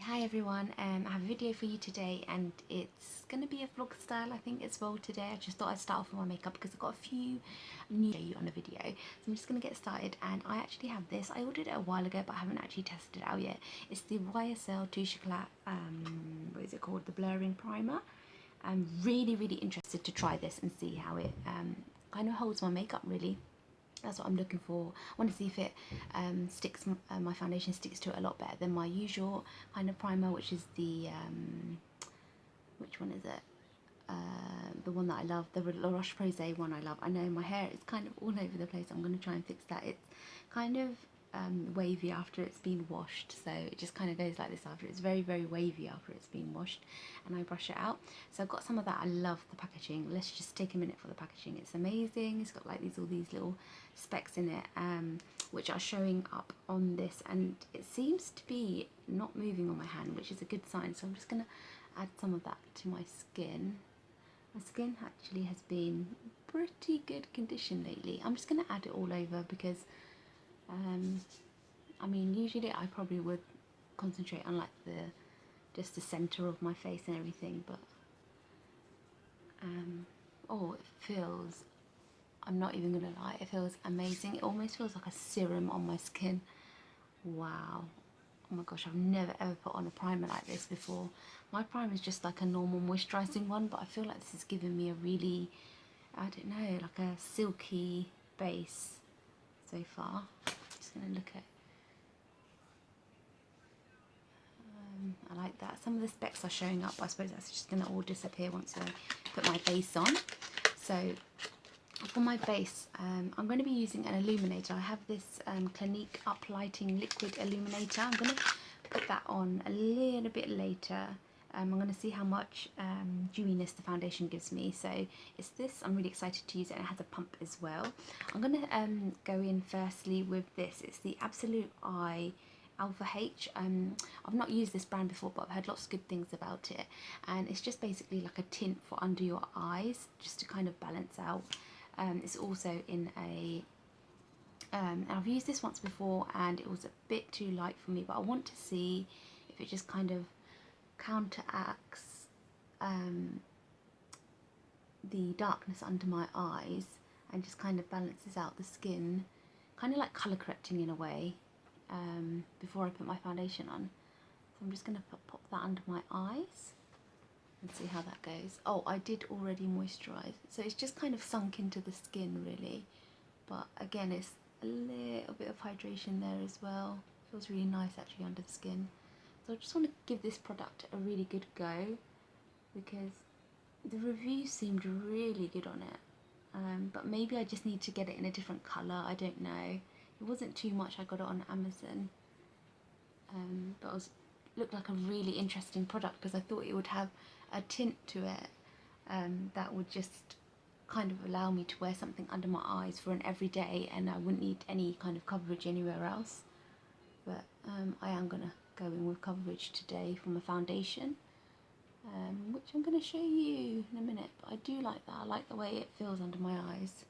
Hi everyone, I have a video for you today and it's going to be a vlog style I think as well today. I just thought I'd start off with my makeup because I've got a few new to show you on the video. So I'm just going to get started, and I actually have this. I ordered it a while ago but I haven't actually tested it out yet. It's the YSL Touche Éclat, what is it called? The Blurring Primer. I'm really interested to try this and see how it kind of holds my makeup really. That's what I'm looking for. I want to see if it sticks, my foundation sticks to it a lot better than my usual kind of primer, which is the, which one is it? The one that I love, the La Roche-Posay one I love. I know my hair is kind of all over the place. I'm going to try and fix that. It's kind of wavy after it's been washed, so it just kind of goes like this after. It's very wavy after it's been washed, and I brush it out. So I've got some of that. I love the packaging. Let's just take a minute for the packaging. It's amazing. It's got like all these little specks in it, which are showing up on this, and it seems to be not moving on my hand, which is a good sign. So I'm just gonna add some of that to my skin. My skin actually has been pretty good condition lately. I'm just gonna add it all over because I mean, usually I probably would concentrate on like just the center of my face and everything, but oh, it feels, I'm not even gonna lie, it feels amazing. It almost feels like a serum on my skin. Wow. Oh my gosh, I've never ever put on a primer like this before. My primer is just like a normal moisturizing one, but I feel like this is giving me a really, I don't know, like a silky base so far. Just gonna look at, I like that. Some of the specks are showing up, but I suppose that's just gonna all disappear once I put my base on. So for my base, I'm going to be using an illuminator. I have this Clinique Uplighting Liquid Illuminator. I'm going to put that on a little bit later. I'm going to see how much dewiness the foundation gives me. So it's this. I'm really excited to use it, and it has a pump as well. I'm going to go in firstly with this. It's the Absolute Eye Alpha H. I've not used this brand before, but I've heard lots of good things about it, and it's just basically like a tint for under your eyes, just to kind of balance out. It's also in a, I've used this once before and it was a bit too light for me, but I want to see if it just kind of counteracts the darkness under my eyes and just kind of balances out the skin, kind of like colour correcting in a way, before I put my foundation on. So I'm just going to pop that under my eyes and see how that goes. Oh, I did already moisturise, so it's just kind of sunk into the skin really, but again it's a little bit of hydration there as well. Feels really nice actually under the skin. So I just want to give this product a really good go because the reviews seemed really good on it, but maybe I just need to get it in a different colour. I don't know. It wasn't too much. I got it on Amazon, but it looked like a really interesting product because I thought it would have a tint to it that would just kind of allow me to wear something under my eyes for an everyday, and I wouldn't need any kind of coverage anywhere else. But I am gonna go in with coverage today from a foundation, which I'm gonna show you in a minute. But I do like that. I like the way it feels under my eyes,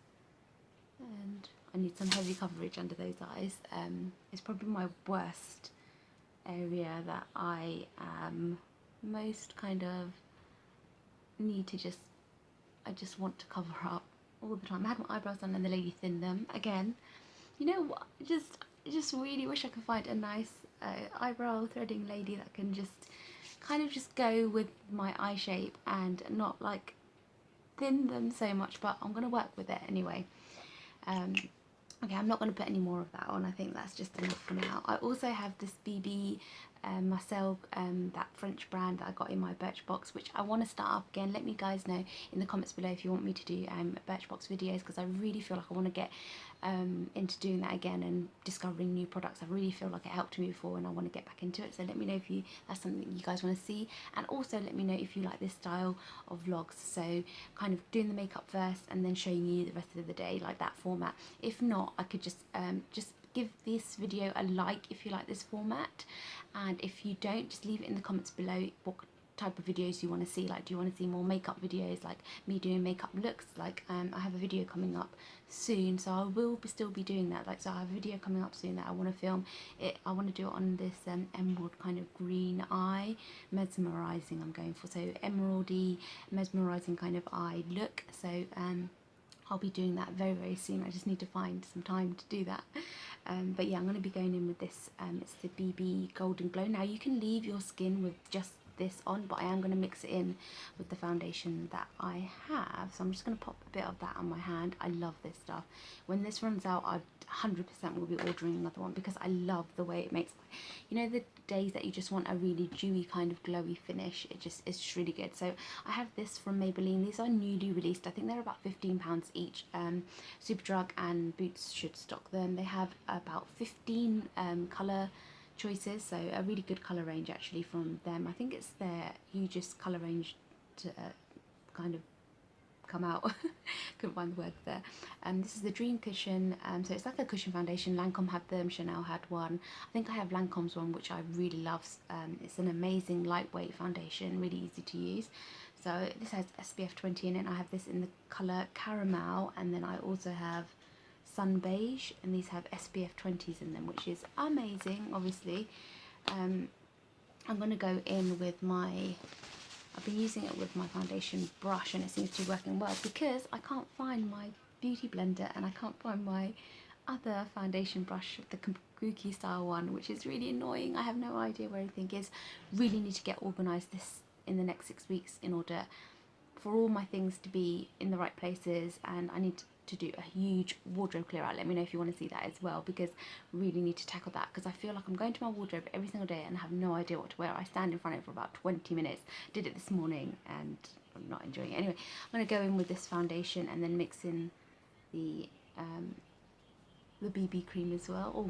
and I need some heavy coverage under those eyes. It's probably my worst area that I am most kind of need to I just want to cover up all the time. I had my eyebrows done and the lady thinned them again. You know what, I just really wish I could find a nice eyebrow threading lady that can just kind of just go with my eye shape and not like thin them so much, but I'm gonna work with it anyway. Okay, I'm not going to put any more of that on. I think that's just enough for now. I also have this BB Marcel, that French brand that I got in my Birchbox, which I want to start up again. Let me guys know in the comments below if you want me to do Birchbox videos, because I really feel like I want to get into doing that again and discovering new products. I really feel like it helped me before and I want to get back into it. So let me know if that's something that you guys want to see, and also let me know if you like this style of vlogs, so kind of doing the makeup first and then showing you the rest of the day, like that format. If not, I could just give this video a like if you like this format, and if you don't, just leave it in the comments below type of videos you want to see. Like, do you want to see more makeup videos, like me doing makeup looks? Like, I have a video coming up soon, so I will still be doing that. Like, so I have a video coming up soon that I want to film it. I want to do it on this emerald kind of green eye, mesmerizing I'm going for, so emeraldy mesmerizing kind of eye look. So I'll be doing that very, very soon. I just need to find some time to do that. But yeah, I'm going to be going in with this. It's the BB Golden Glow. Now, you can leave your skin with just this on, but I am going to mix it in with the foundation that I have. So I'm just going to pop a bit of that on my hand. I love this stuff. When this runs out, I 100% will be ordering another one, because I love the way it makes, you know, the days that you just want a really dewy kind of glowy finish. It's just really good. So I have this from Maybelline. These are newly released. I think they're about £15 each. Superdrug and Boots should stock them. They have about 15 colour choices, so a really good colour range actually from them. I think it's their hugest colour range to kind of come out. Couldn't find the word there. This is the Dream Cushion, so it's like a cushion foundation. Lancome had them, Chanel had one. I think I have Lancome's one, which I really love. It's an amazing lightweight foundation, really easy to use. So this has SPF 20 in it. I have this in the colour Caramel, and then I also have Sun Beige, and these have SPF 20s in them, which is amazing. Obviously, I'm going to go in with I've been using it with my foundation brush, and it seems to be working well, because I can't find my beauty blender and I can't find my other foundation brush, the Kabuki style one, which is really annoying. I have no idea where everything is. Really need to get organised this in the next 6 weeks in order for all my things to be in the right places, and I need to do a huge wardrobe clear out. Let me know if you want to see that as well, because really need to tackle that, because I feel like I'm going to my wardrobe every single day and have no idea what to wear. I stand in front of it for about 20 minutes. Did it this morning and I'm not enjoying it. Anyway, I'm going to go in with this foundation and then mix in the BB cream as well. Oh,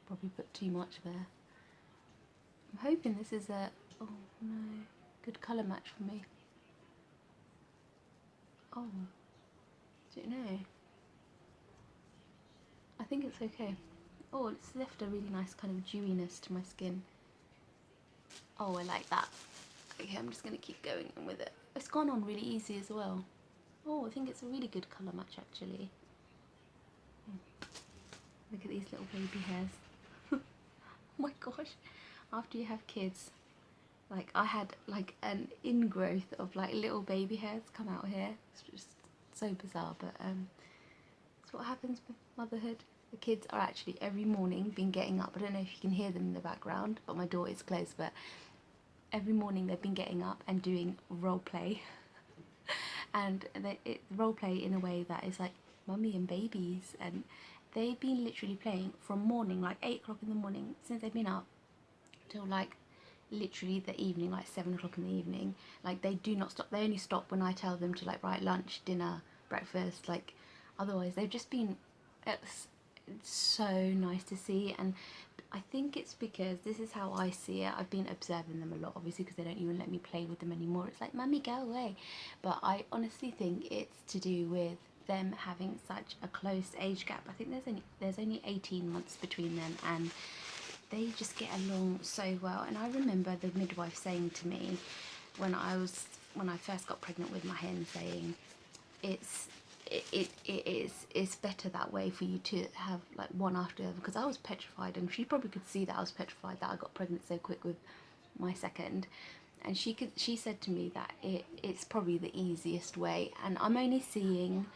probably put too much there. I'm hoping this is a, oh no, good colour match for me. Oh, don't know. I think it's okay. Oh, it's left a really nice kind of dewiness to my skin. Oh, I like that. Okay, I'm just going to keep going in with it. It's gone on really easy as well. Oh, I think it's a really good colour match actually. Look at these little baby hairs. Oh my gosh. After you have kids, like I had like an ingrowth of like little baby hairs come out here. It's just so bizarre, but it's what happens with motherhood. The kids are actually every morning been getting up. I don't know if you can hear them in the background, but my door is closed. But every morning they've been getting up and doing role play, and role play in a way that is like mummy and babies, and they've been literally playing from morning, like 8 o'clock in the morning, since they've been up till like literally the evening, like 7 o'clock in the evening. Like they do not stop. They only stop when I tell them to, like, right, lunch, dinner, breakfast. Like otherwise they've just been, it's so nice to see. And I think it's because this is how I see it. I've been observing them a lot, obviously, because they don't even let me play with them anymore. It's like, mummy, go away. But I honestly think it's to do with them having such a close age gap. I think there's only 18 months between them, and they just get along so well. And I remember the midwife saying to me when I first got pregnant with my hen, saying it's better that way for you to have like one after the other, because I was petrified, and she probably could see that I was petrified that I got pregnant so quick with my second. And she said to me that it's probably the easiest way, and I'm only seeing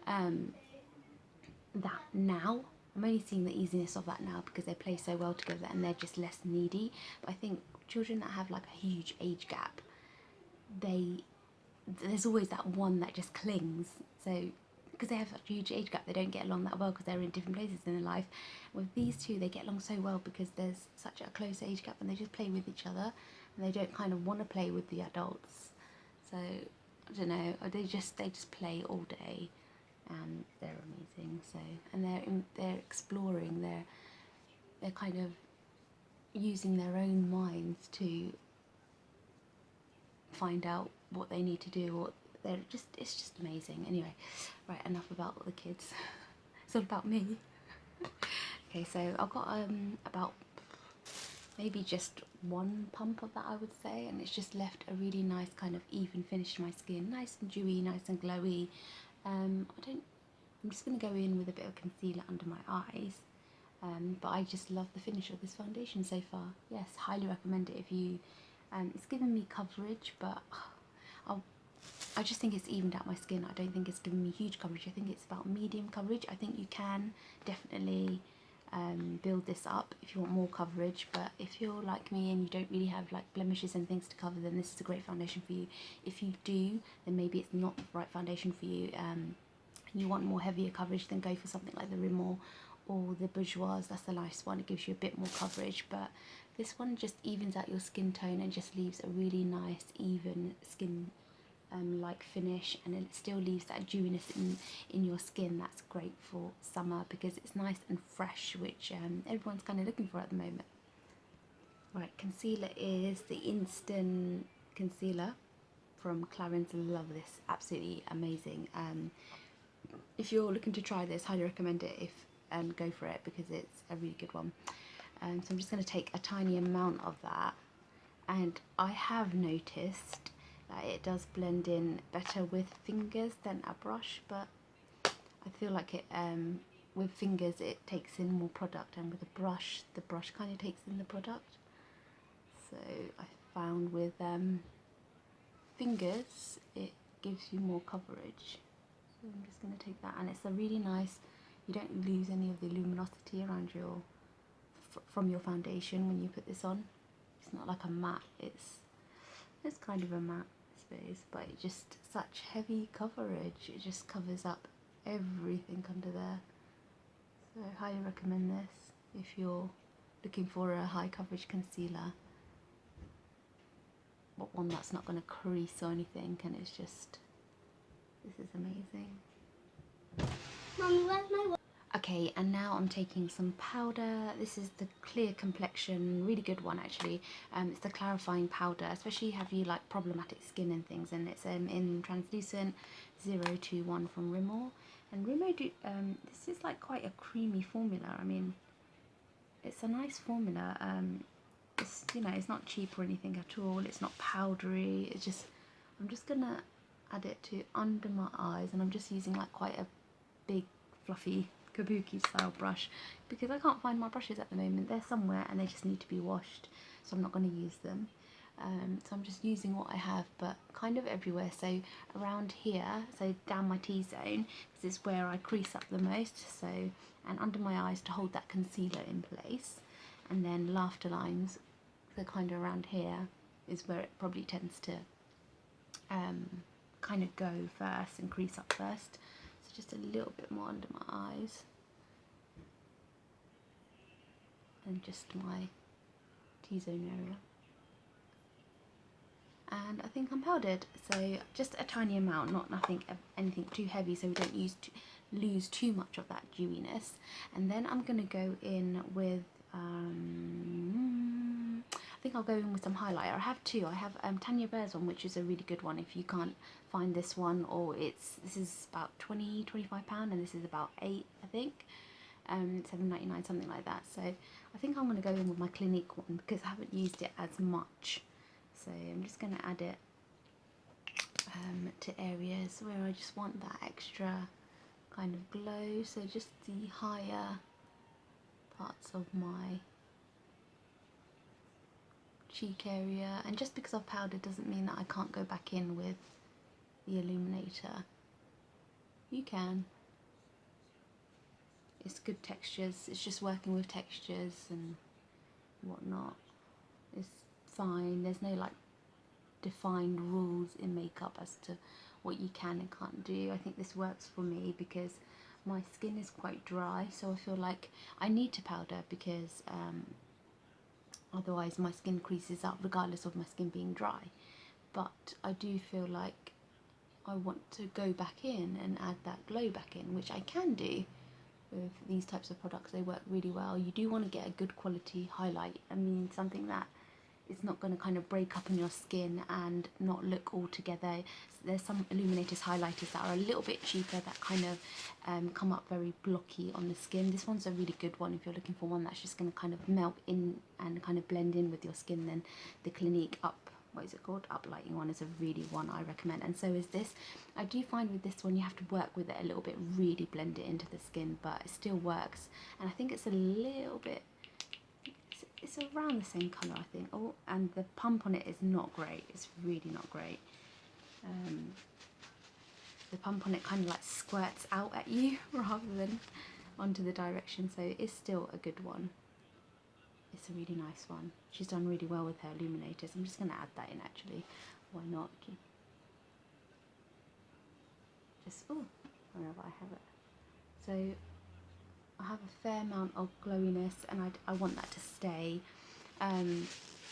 that now. I'm only seeing the easiness of that now because they play so well together and they're just less needy. But I think children that have like a huge age gap, there's always that one that just clings. So because they have such a huge age gap, they don't get along that well because they're in different places in their life. With these two, they get along so well because there's such a close age gap, and they just play with each other, and they don't kind of want to play with the adults. So I don't know, they just play all day, and they're amazing. So, and they're exploring, they're kind of using their own minds to find out what they need to do, or it's just amazing. Anyway, right, enough about the kids. It's all about me. Okay, so I've got about maybe just one pump of that, I would say, and it's just left a really nice kind of even finish to my skin, nice and dewy, nice and glowy. I'm just going to go in with a bit of concealer under my eyes, but I just love the finish of this foundation so far. Yes, highly recommend it if you, it's given me coverage, but I just think it's evened out my skin. I don't think it's given me huge coverage. I think it's about medium coverage. I think you can definitely build this up if you want more coverage, but if you're like me and you don't really have like blemishes and things to cover, then this is a great foundation for you. If you do, then maybe it's not the right foundation for you. You want more heavier coverage, then go for something like the Rimmel or the Bourjois. That's the nice one. It gives you a bit more coverage, but this one just evens out your skin tone and just leaves a really nice even skin like finish, and it still leaves that dewiness in your skin. That's great for summer because it's nice and fresh, which everyone's kind of looking for at the moment. Right, concealer is the Instant Concealer from Clarins. Love this, absolutely amazing. If you're looking to try this, highly recommend it. Go for it because it's a really good one. So I'm just going to take a tiny amount of that, and I have noticed that it does blend in better with fingers than a brush, but I feel like it with fingers it takes in more product, and with a brush the brush kind of takes in the product. So I found with fingers it gives you more coverage. So I'm just going to take that, and it's a really nice, you don't lose any of the luminosity around your from your foundation when you put this on. It's not like a matte, it's kind of a matte, I suppose, but it just such heavy coverage. It just covers up everything under there. So I highly recommend this if you're looking for a high coverage concealer, but one that's not going to crease or anything, and it's just, this is amazing. Mummy, where's my... Okay, and now I'm taking some powder. This is the Clear Complexion, really good one actually. It's the clarifying powder, especially if you like problematic skin and things, and it's in translucent 021 from Rimmel. And Rimmel do, this is like quite a creamy formula. I mean, it's a nice formula. It's, you know, it's not cheap or anything at all. It's not powdery. It's just, I'm just gonna add it to under my eyes, and I'm just using like quite a big fluffy kabuki style brush because I can't find my brushes at the moment. They're somewhere and they just need to be washed, so I'm not going to use them. So I'm just using what I have, but kind of everywhere. So around here, so down my T-zone, this is where I crease up the most, so, and under my eyes to hold that concealer in place, and then laughter lines, so kind of around here is where it probably tends to kind of go first and crease up first. So just a little bit more under my eyes, and just my T-zone area. And I think I'm powdered, so just a tiny amount, not anything too heavy, so we don't lose too much of that dewiness. And then I'm going to go in with, I think I'll go in with some highlighter. I have two. I have Tanya Bear's one, which is a really good one if you can't find this one, or this is about £20–25, and this is about £8, I think. $7.99, something like that. So I think I'm going to go in with my Clinique one because I haven't used it as much. So I'm just going to add it to areas where I just want that extra kind of glow. So just the higher parts of my cheek area. And just because I've powdered doesn't mean that I can't go back in with the illuminator. You can. It's good textures. It's just working with textures and whatnot. It's fine. There's no like defined rules in makeup as to what you can and can't do. I think this works for me because my skin is quite dry, so I feel like I need to powder because otherwise my skin creases up regardless of my skin being dry. But I do feel like I want to go back in and add that glow back in, which I can do with these types of products. They work really well. You do want to get a good quality highlight. I mean, something that it's not going to kind of break up on your skin and not look all together. There's some illuminators highlighters that are a little bit cheaper that kind of come up very blocky on the skin. This one's a really good one if you're looking for one that's just going to kind of melt in and kind of blend in with your skin. Then the Clinique what is it called, uplighting one is a really one I recommend, and so is this. I do find with this one you have to work with it a little bit, really blend it into the skin, but it still works. And I think it's a little bit, it's around the same colour, I think. Oh, and the pump on it is not great. It's really not great. The pump on it kind of like squirts out at you rather than onto the direction, so it is still a good one. It's a really nice one. She's done really well with her illuminators. I'm just going to add that in actually. Why not? Just, oh, wherever I have it. So I have a fair amount of glowiness and I want that to stay.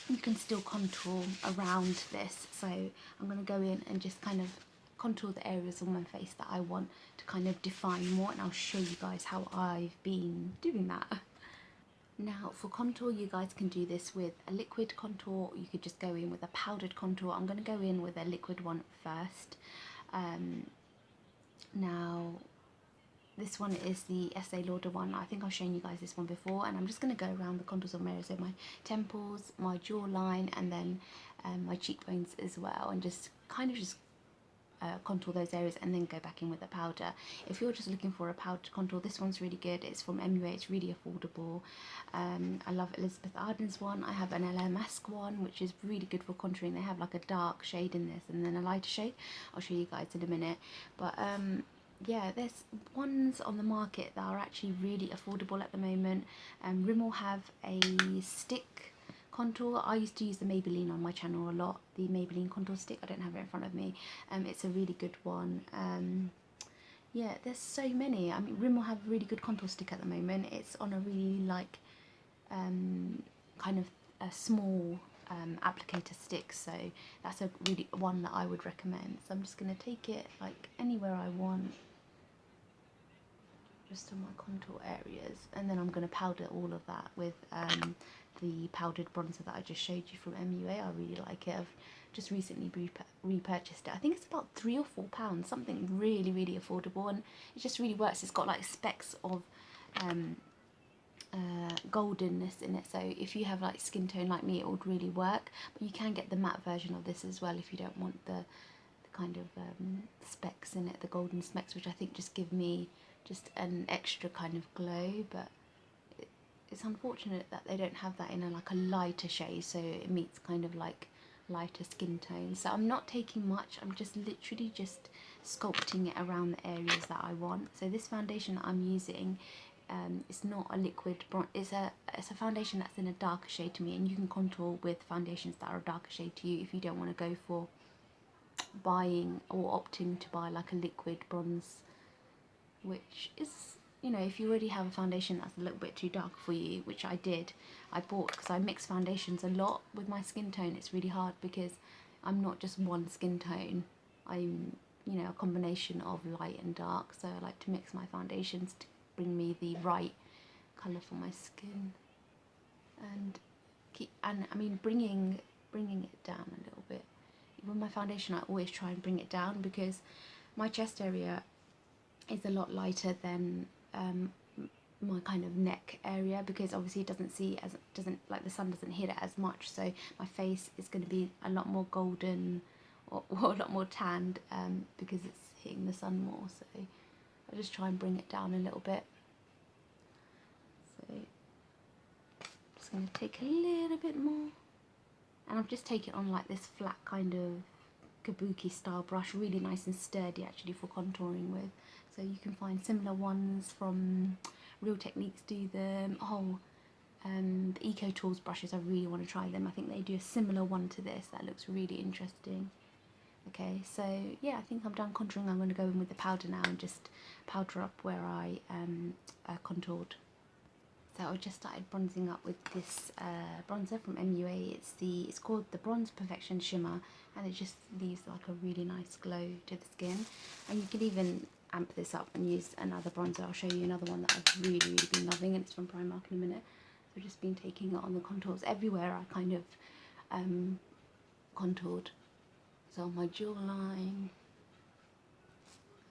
You can still contour around this. So I'm going to go in and just kind of contour the areas on my face that I want to kind of define more, and I'll show you guys how I've been doing that. Now for contour, you guys can do this with a liquid contour, or you could just go in with a powdered contour. I'm going to go in with a liquid one first. Now this one is the Estee Lauder one. I think I've shown you guys this one before, and I'm just going to go around the contours of my areas, so my temples, my jawline, and then my cheekbones as well, and just kind of just contour those areas and then go back in with a powder. If you're just looking for a powder contour, this one's really good. It's from MUA, it's really affordable. I love Elizabeth Arden's one. I have an LA Mask one, which is really good for contouring. They have like a dark shade in this and then a lighter shade. I'll show you guys in a minute. But yeah, there's ones on the market that are actually really affordable at the moment. Rimmel have a stick contour. I used to use the Maybelline on my channel a lot, the Maybelline contour stick. I don't have it in front of me. It's a really good one. Yeah, there's so many. I mean, Rimmel have a really good contour stick at the moment. It's on a really like kind of a small applicator stick, so that's a really one that I would recommend. So I'm just going to take it like anywhere I want, just on my contour areas, and then I'm going to powder all of that with the powdered bronzer that I just showed you from MUA. I really like it. I've just recently repurchased it. I think it's about £3 or £4, something really, really affordable, and it just really works. It's got like specks of goldenness in it, so if you have like skin tone like me, it would really work. But you can get the matte version of this as well if you don't want the kind of specks in it, the golden specks, which I think just give me just an extra kind of glow. But it's unfortunate that they don't have that in like a lighter shade, so it meets kind of like lighter skin tone. So I'm not taking much, I'm just literally just sculpting it around the areas that I want. So this foundation that I'm using, it's not a liquid bronze, it's a foundation that's in a darker shade to me, and you can contour with foundations that are a darker shade to you if you don't want to go for buying or opting to buy like a liquid bronze, which is, you know, if you already have a foundation that's a little bit too dark for you, which I bought because I mix foundations a lot with my skin tone. It's really hard because I'm not just one skin tone, I'm, you know, a combination of light and dark, so I like to mix my foundations to bring me the right colour for my skin, and I mean bringing it down a little bit. With my foundation I always try and bring it down because my chest area is a lot lighter than my kind of neck area, because obviously it doesn't like the sun doesn't hit it as much, so my face is going to be a lot more golden or a lot more tanned because it's hitting the sun more. So I just try and bring it down a little bit. So I'm just going to take a little bit more, and I've just taken it on like this flat kind of kabuki style brush, really nice and sturdy actually for contouring with. So you can find similar ones from Real Techniques do them. The Eco Tools brushes, I really want to try them. I think they do a similar one to this that looks really interesting. Okay, so yeah, I think I'm done contouring. I'm going to go in with the powder now and just powder up where I contoured. So I just started bronzing up with this bronzer from MUA. It's called the Bronze Perfection Shimmer, and it just leaves like a really nice glow to the skin. And you can even amp this up and use another bronzer. I'll show you another one that I've really been loving, and it's from Primark in a minute. So I've just been taking it on the contours everywhere I kind of contoured. So on my jawline,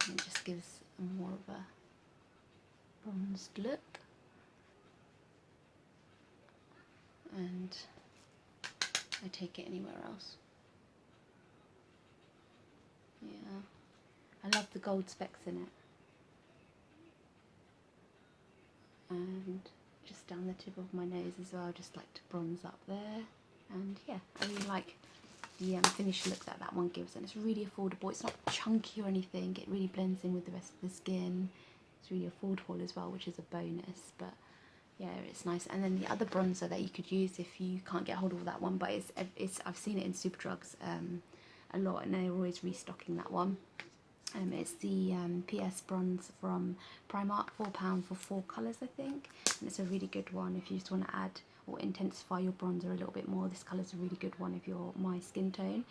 it just gives more of a bronzed look. And I take it anywhere else. Yeah, I love the gold specks in it. And just down the tip of my nose as well, just like to bronze up there. And yeah, I really like the finished look that that one gives, and it's really affordable. It's not chunky or anything, it really blends in with the rest of the skin. It's really affordable as well, which is a bonus. But yeah, it's nice. And then the other bronzer that you could use if you can't get hold of that one, but it's I've seen it in Superdrugs a lot, and they're always restocking that one. It's the PS bronze from Primark, £4 for 4 colours I think, and it's a really good one if you just want to add or intensify your bronzer a little bit more. This colour's a really good one if you're my skin tone.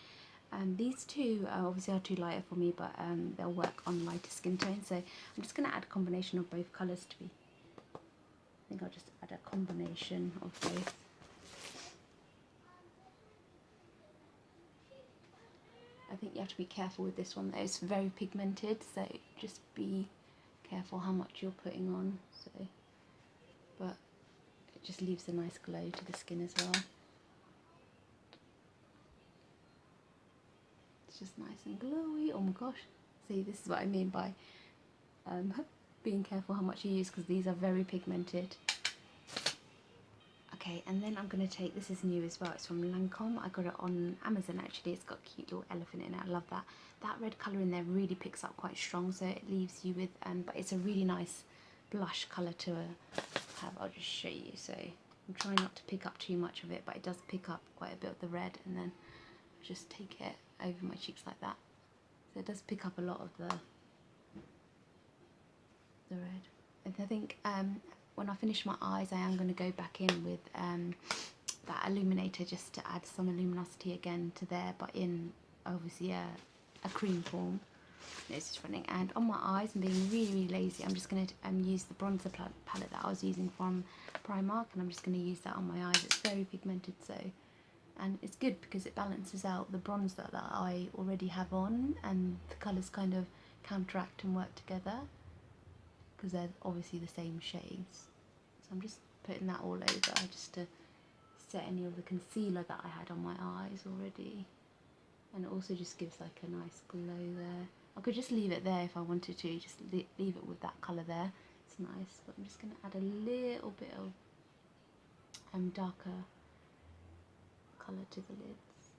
These two obviously are too lighter for me, but they'll work on lighter skin tone, so I'm just going to add a combination of both colours to be. I think I'll just add a combination of both. I think you have to be careful with this one though, it's very pigmented, so just be careful how much you're putting on. So, but it just leaves a nice glow to the skin as well. It's just nice and glowy. Oh my gosh, see, this is what I mean by being careful how much you use, because these are very pigmented. Okay, and then I'm going to take, this is new as well, it's from Lancome. I got it on Amazon actually. It's got a cute little elephant in it, I love that. That red colour in there really picks up quite strong, so it leaves you with, but it's a really nice blush colour to have. I'll just show you. So I'm trying not to pick up too much of it, but it does pick up quite a bit of the red, and then I just take it over my cheeks like that. So it does pick up a lot of the red. And I think when I finish my eyes, I am going to go back in with that illuminator just to add some luminosity again to there, but in obviously a cream form. It's just running. And on my eyes, I'm being really lazy. I'm just going to use the bronzer palette that I was using from Primark, and I'm just going to use that on my eyes. It's very pigmented, so, and it's good because it balances out the bronzer that I already have on, and the colours kind of counteract and work together, because they're obviously the same shades. So I'm just putting that all over just to set any of the concealer that I had on my eyes already. And it also just gives like a nice glow there. I could just leave it there if I wanted to, just leave it with that colour there. It's nice, but I'm just going to add a little bit of darker colour to the lids.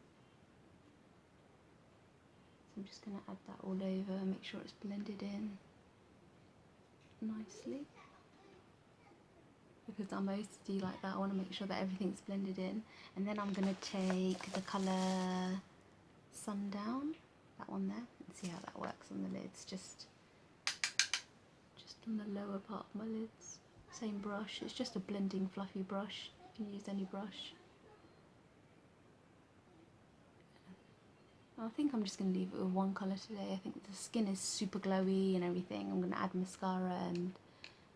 So I'm just going to add that all over, make sure it's blended in nicely, because I'm OCD like that. I want to make sure that everything's blended in. And then I'm going to take the colour Sundown, that one there, and see how that works on the lids, just on the lower part of my lids. Same brush, it's just a blending fluffy brush, you can use any brush. I think I'm just going to leave it with one colour today. I think the skin is super glowy and everything. I'm going to add mascara and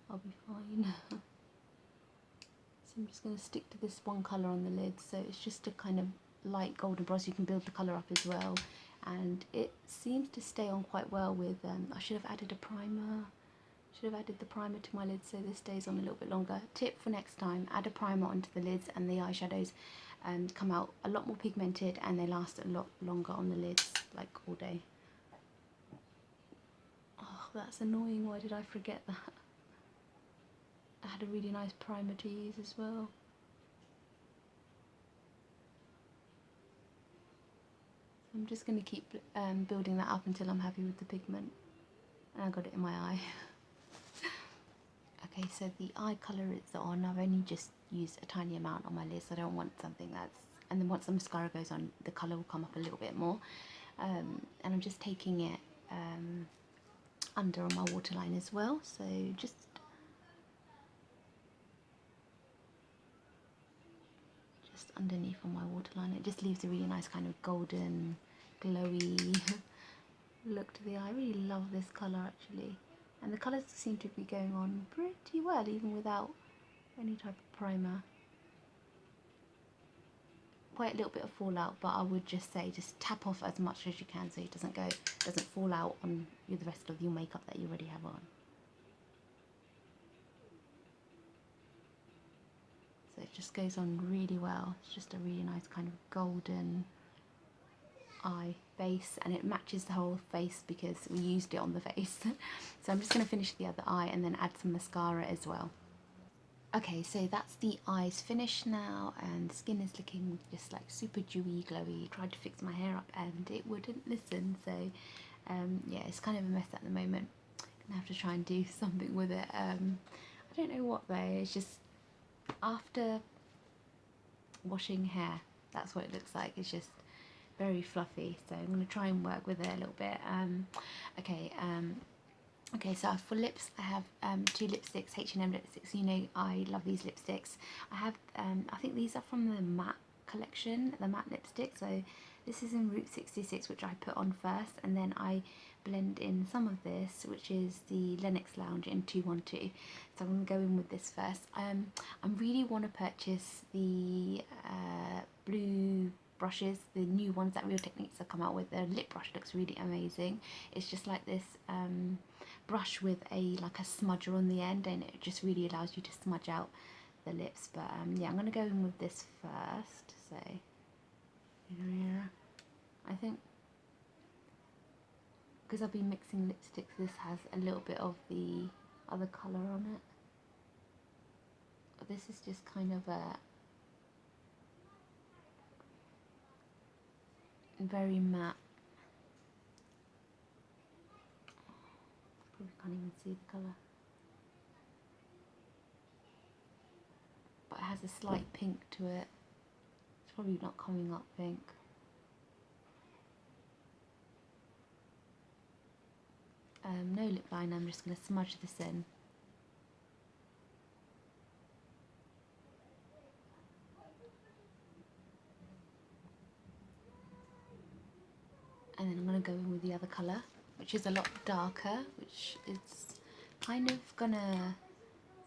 I'll be fine. So I'm just going to stick to this one colour on the lids. So it's just a kind of light golden bronze. You can build the colour up as well. And it seems to stay on quite well with, I should have added a primer. Should have added the primer to my lids so this stays on a little bit longer. Tip for next time, add a primer onto the lids, and the eyeshadows come out a lot more pigmented and they last a lot longer on the lids, like all day. Oh, that's annoying, why did I forget that? I had a really nice primer to use as well. I'm just going to keep building that up until I'm happy with the pigment. And I got it in my eye. Okay, so the eye colour is on. I've only just used a tiny amount on my lids. I don't want something that's... And then once the mascara goes on, the colour will come up a little bit more. And I'm just taking it under on my waterline as well. So just underneath on my waterline. It just leaves a really nice kind of golden, glowy look to the eye. I really love this colour actually. And the colours seem to be going on pretty well, even without any type of primer. quite a little bit of fallout, but I would just say just tap off as much as you can so it doesn't fall out on the rest of your makeup that you already have on. So it just goes on really well. It's just a really nice kind of golden eye base, and it matches the whole face because we used it on the face. So I'm just going to finish the other eye and then add some mascara as well. Okay, so that's the eyes finished now, and the skin is looking just like super dewy, glowy. Tried to fix my hair up and it wouldn't listen, so yeah, it's kind of a mess at the moment. Gonna have to try and do something with it. I don't know what though, it's just after washing hair, that's what it looks like. It's just very fluffy, so I'm going to try and work with it a little bit. Okay, so for lips I have two lipsticks, H&M lipsticks. You know I love these lipsticks. I have I think these are from the matte collection, the matte lipstick. So this is in Route 66, which I put on first, and then I blend in some of this, which is the Lennox Lounge in 212. So I'm going to go in with this first. I really want to purchase the blue brushes, the new ones that Real Techniques have come out with. The lip brush looks really amazing. It's just like this brush with a smudger on the end, and it just really allows you to smudge out the lips. But yeah, I'm going to go in with this first. So yeah, I think because I've been mixing lipsticks, this has a little bit of the other colour on it. But this is just kind of a very matte. Probably can't even see the colour. But it has a slight pink to it. It's probably not coming up pink. No lip liner, I'm just going to smudge this in. And then I'm going to go in with the other colour, which is a lot darker, which is kind of going to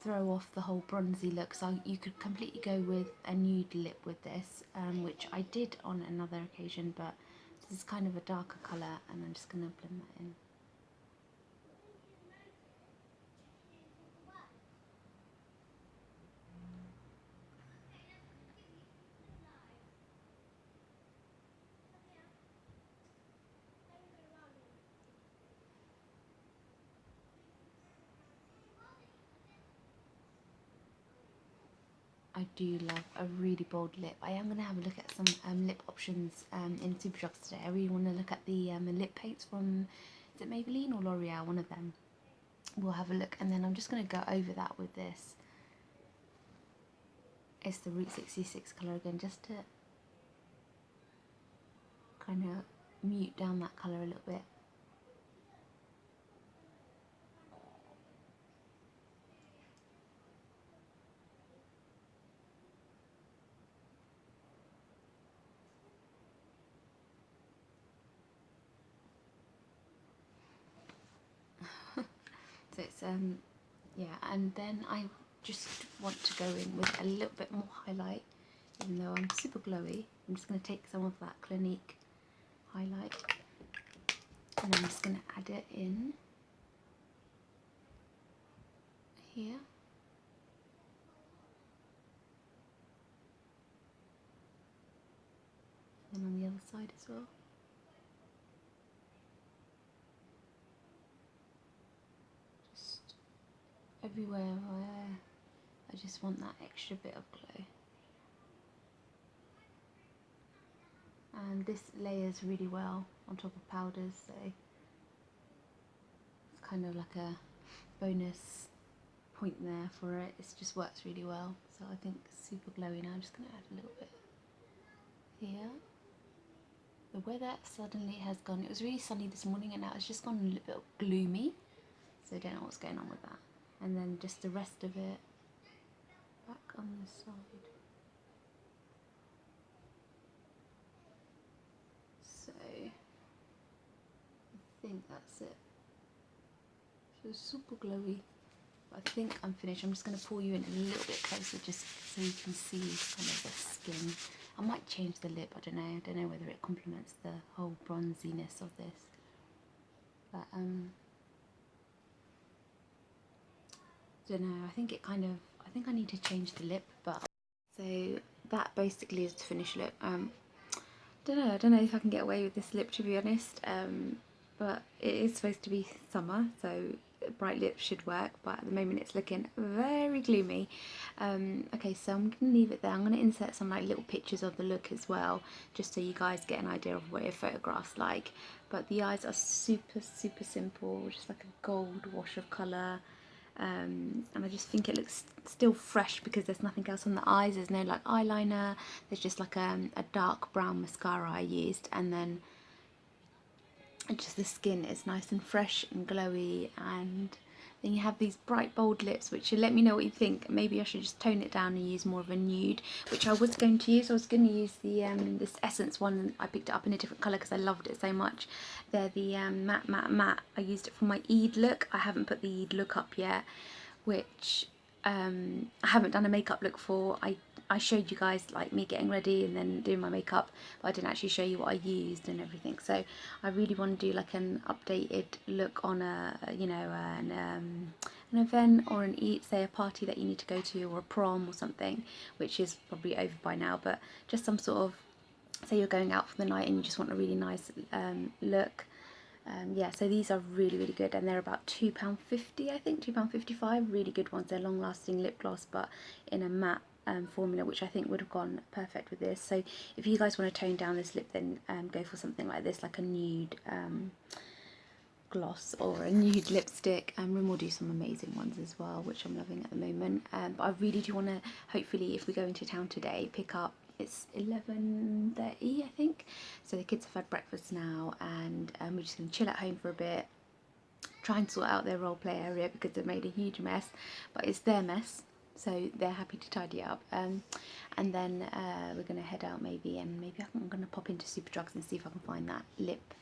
throw off the whole bronzy look. So you could completely go with a nude lip with this, which I did on another occasion, but this is kind of a darker colour, and I'm just going to blend that in. I do love a really bold lip. I am going to have a look at some lip options in Superdrug today. I really want to look at the lip paints from, is it Maybelline or L'Oreal? One of them. We'll have a look, and then I'm just going to go over that with this. It's the Route 66 colour again, just to kind of mute down that colour a little bit. So it's yeah, and then I just want to go in with a little bit more highlight, even though I'm super glowy. I'm just going to take some of that Clinique highlight, and I'm just going to add it in here. And on the other side as well. Just everywhere where I just want that extra bit of glow. And this layers really well on top of powders, so it's kind of like a bonus point there for it. It just works really well, so I think it's super glowy now. I'm just going to add a little bit here. The weather suddenly has gone, it was really sunny this morning, and now it's just gone a little bit gloomy, so I don't know what's going on with that. And then just the rest of it back on the side. So I think that's it. So super glowy. I think I'm finished. I'm just going to pull you in a little bit closer just so you can see kind of the skin I might change the lip, I don't know whether it complements the whole bronziness of this. But don't know, I think I need to change the lip. But so that basically is the finished look. I don't know if I can get away with this lip, to be honest, but it is supposed to be summer, so bright lips should work, but at the moment it's looking very gloomy. Okay, so I'm going to leave it there. I'm going to insert some like little pictures of the look as well, just so you guys get an idea of what a photograph's like. But the eyes are super simple, just like a gold wash of colour. And I just think it looks still fresh because there's nothing else on the eyes. There's no like eyeliner, there's just like a dark brown mascara I used, and then just the skin is nice and fresh and glowy. And then you have these bright bold lips, which let me know what you think. Maybe I should just tone it down and use more of a nude, which I was going to use. I was going to use the this Essence one. I picked it up in a different colour because I loved it so much. They're the matte. I used it for my Eid look. I haven't put the Eid look up yet, which I haven't done a makeup look for. I showed you guys like me getting ready and then doing my makeup, but I didn't actually show you what I used and everything. So I really want to do like an updated look on a, you know, an event or an say a party that you need to go to, or a prom or something, which is probably over by now, but just some sort of, say you're going out for the night and you just want a really nice look. Yeah, so these are really good, and they're about £2.50, I think, £2.55. Really good ones. They're long lasting lip gloss, but in a matte formula, which I think would have gone perfect with this. So if you guys want to tone down this lip, then go for something like this, like a nude gloss or a nude lipstick, and Rim will do some amazing ones as well, which I'm loving at the moment. But I really do want to, hopefully if we go into town today, pick up, it's 11:30 I think, so the kids have had breakfast now, and we're just going to chill at home for a bit, try and sort out their role play area because they've made a huge mess, but it's their mess, so they're happy to tidy up. And then we're going to head out maybe, and maybe I'm going to pop into Superdrugs and see if I can find that lip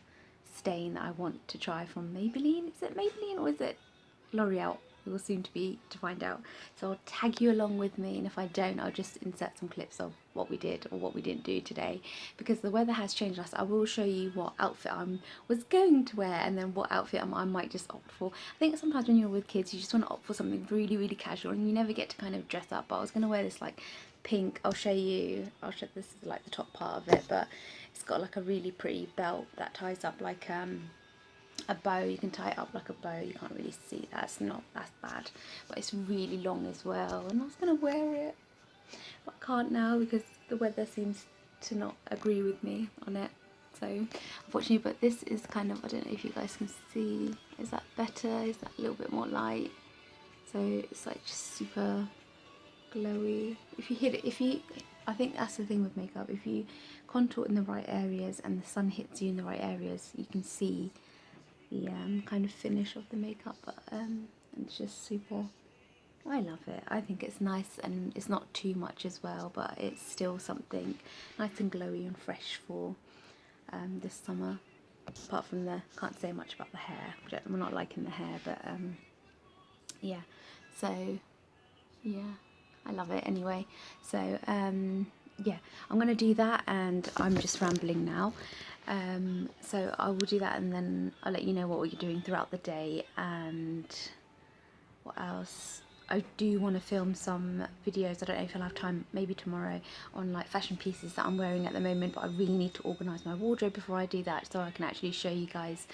stain that I want to try from Maybelline. Is it Maybelline or is it L'Oreal? We will soon to find out. So I'll tag you along with me, and if I don't, I'll just insert some clips of what we did or what we didn't do today, because the weather has changed us. I will show you what outfit I was going to wear, and then what outfit I might just opt for. I think sometimes when you're with kids, you just want to opt for something really casual, and you never get to kind of dress up. But I was going to wear this like pink, I'll show this is like the top part of it, but it's got like a really pretty belt that ties up like a bow. You can tie it up like a bow. You can't really see that. It's not that bad, but it's really long as well. And I was gonna wear it, but I can't now because the weather seems to not agree with me on it. So unfortunately, but this is kind of, I don't know if you guys can see. Is that better? Is that a little bit more light? So it's like just super glowy. If you hit it, I think that's the thing with makeup. If you contour in the right areas and the sun hits you in the right areas, you can see the kind of finish of the makeup. But it's just super, I love it. I think it's nice, and it's not too much as well, but it's still something nice and glowy and fresh for this summer. Apart from can't say much about the hair. We're not liking the hair, but yeah. So yeah, I love it anyway. So yeah, I'm gonna do that, and I'm just rambling now. So I will do that, and then I'll let you know what we're doing throughout the day. And what else? I do want to film some videos, I don't know if I'll have time, maybe tomorrow, on like fashion pieces that I'm wearing at the moment, but I really need to organise my wardrobe before I do that, so I can actually show you guys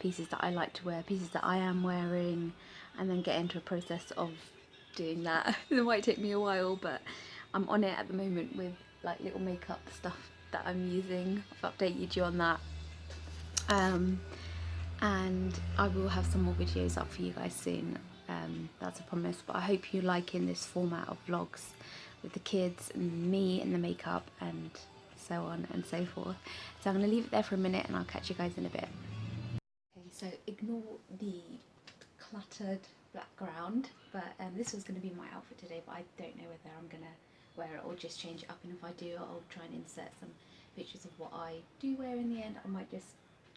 pieces that I like to wear, pieces that I am wearing, and then get into a process of doing that. It might take me a while, but I'm on it at the moment with like little makeup stuff that I'm using. I've updated you on that. And I will have some more videos up for you guys soon, that's a promise. But I hope you're liking this format of vlogs with the kids and me and the makeup and so on and so forth. So I'm going to leave it there for a minute, and I'll catch you guys in a bit. Okay, so ignore the cluttered background, but this was going to be my outfit today, but I don't know whether I'm going to wear it or just change it up, and if I do, I'll try and insert some pictures of what I do wear in the end. I might just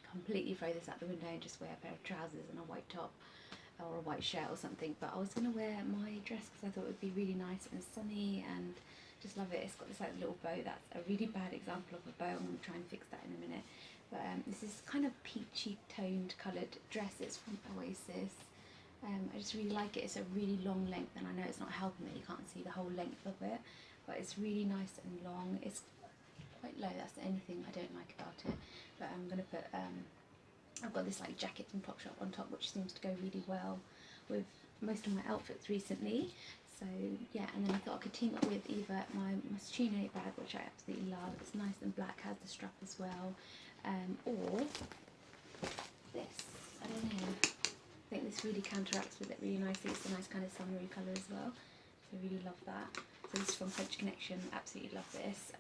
completely throw this out the window and just wear a pair of trousers and a white top or a white shirt or something, but I was going to wear my dress because I thought it would be really nice and sunny and Just love it. It's got this like little bow. That's a really bad example of a bow. I'm going to try and fix that in a minute. But this is kind of peachy toned coloured dress. It's from Oasis. I just really like it. It's a really long length, and I know it's not helping that you can't see the whole length of it, but it's really nice and long. It's quite low. That's the only thing I don't like about it. But I'm going to put I've got this like jacket and pop shop on top, which seems to go really well with most of my outfits recently. So yeah, and then I thought I could team up with either my Moschino bag, which I absolutely love. It's nice and black, has the strap as well, or this. I don't know. I think this really counteracts with it really nicely. It's a nice kind of summery colour as well. So I really love that. So this is from French Connection. Absolutely love this.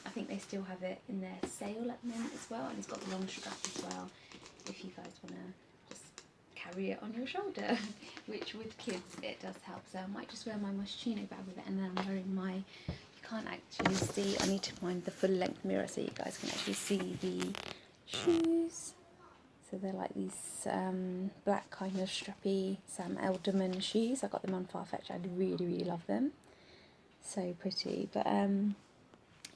I think they still have it in their sale at the moment as well, and it's got the long strap as well, if you guys want to just carry it on your shoulder, which with kids it does help. So I might just wear my Moschino bag with it, and then I'm wearing my, you can't actually see, I need to find the full length mirror so you guys can actually see the shoes. So they're like these black kind of strappy Sam Elderman shoes. I got them on Farfetch. I really love them. So pretty. But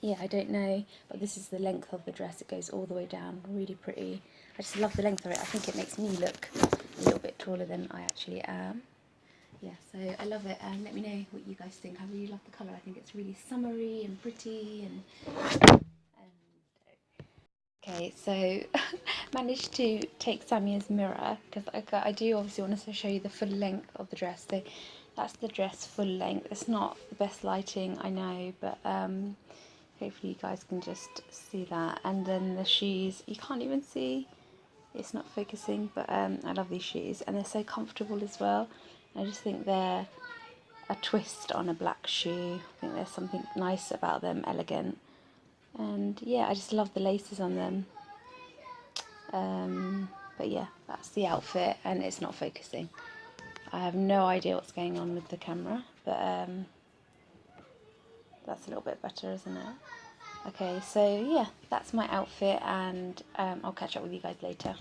yeah, I don't know, but this is the length of the dress. It goes all the way down, really pretty. I just love the length of it. I think it makes me look a little bit taller than I actually am. Yeah, so I love it. Let me know what you guys think. I really love the colour. I think it's really summery and pretty. And okay, so managed to take Samia's mirror, because I do obviously want to show you the full length of the dress. So that's the dress full length. It's not the best lighting, I know, but hopefully you guys can just see that. And then the shoes, you can't even see, it's not focusing, but I love these shoes, and they're so comfortable as well. I just think they're a twist on a black shoe. I think there's something nice about them, elegant. And yeah, I just love the laces on them. But yeah, that's the outfit, and it's not focusing. I have no idea what's going on with the camera, but that's a little bit better, isn't it? Okay, so yeah, that's my outfit, and I'll catch up with you guys later.